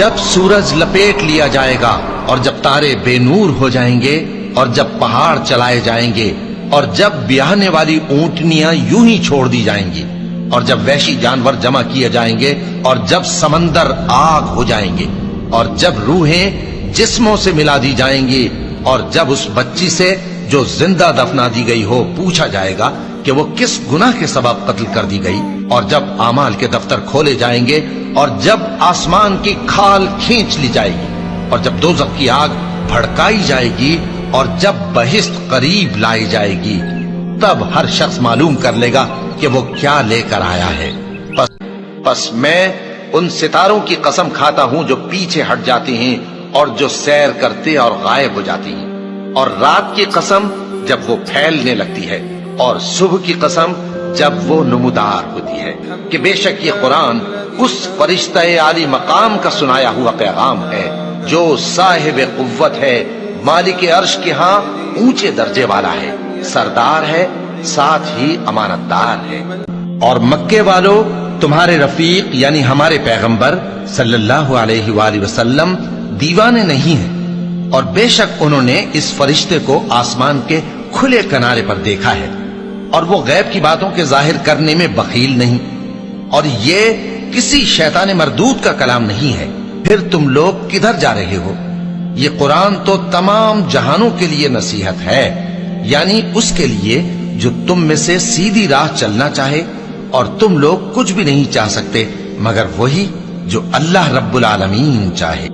جب سورج لپیٹ لیا جائے گا اور جب تارے بے نور ہو جائیں گے اور جب پہاڑ چلائے جائیں گے اور جب بیاہنے والی اونٹنیاں یوں ہی چھوڑ دی جائیں گی اور جب وحشی جانور جمع کیے جائیں گے اور جب سمندر آگ ہو جائیں گے اور جب روحیں جسموں سے ملا دی جائیں گی اور جب اس بچی سے جو زندہ دفنا دی گئی ہو پوچھا جائے گا کہ وہ کس گناہ کے سبب قتل کر دی گئی اور جب اعمال کے دفتر کھولے جائیں گے اور جب آسمان کی کھال کھینچ لی جائے گی اور جب دوزخ کی آگ بھڑکائی جائے گی اور جب بہشت قریب لائی جائے گی تب ہر شخص معلوم کر لے گا کہ وہ کیا لے کر آیا ہے۔ پس میں ان ستاروں کی قسم کھاتا ہوں جو پیچھے ہٹ جاتی ہیں اور جو سیر کرتے اور غائب ہو جاتی ہیں، اور رات کی قسم جب وہ پھیلنے لگتی ہے، اور صبح کی قسم جب وہ نمودار ہوتی ہے، کہ بے شک یہ قرآن اس فرشتہ عالی مقام کا سنایا ہوا پیغام ہے جو صاحب قوت ہے، مالک عرش کے ہاں اونچے درجے والا ہے، سردار ہے، ساتھ ہی امانت دار ہے۔ اور مکے والو تمہارے رفیق یعنی ہمارے پیغمبر صلی اللہ علیہ وآلہ وسلم دیوانے نہیں ہیں، اور بے شک انہوں نے اس فرشتے کو آسمان کے کھلے کنارے پر دیکھا ہے، اور وہ غیب کی باتوں کے ظاہر کرنے میں بخیل نہیں، اور یہ کسی شیطان مردود کا کلام نہیں ہے۔ پھر تم لوگ کدھر جا رہے ہو؟ یہ قرآن تو تمام جہانوں کے لیے نصیحت ہے، یعنی اس کے لیے جو تم میں سے سیدھی راہ چلنا چاہے، اور تم لوگ کچھ بھی نہیں چاہ سکتے مگر وہی جو اللہ رب العالمین چاہے۔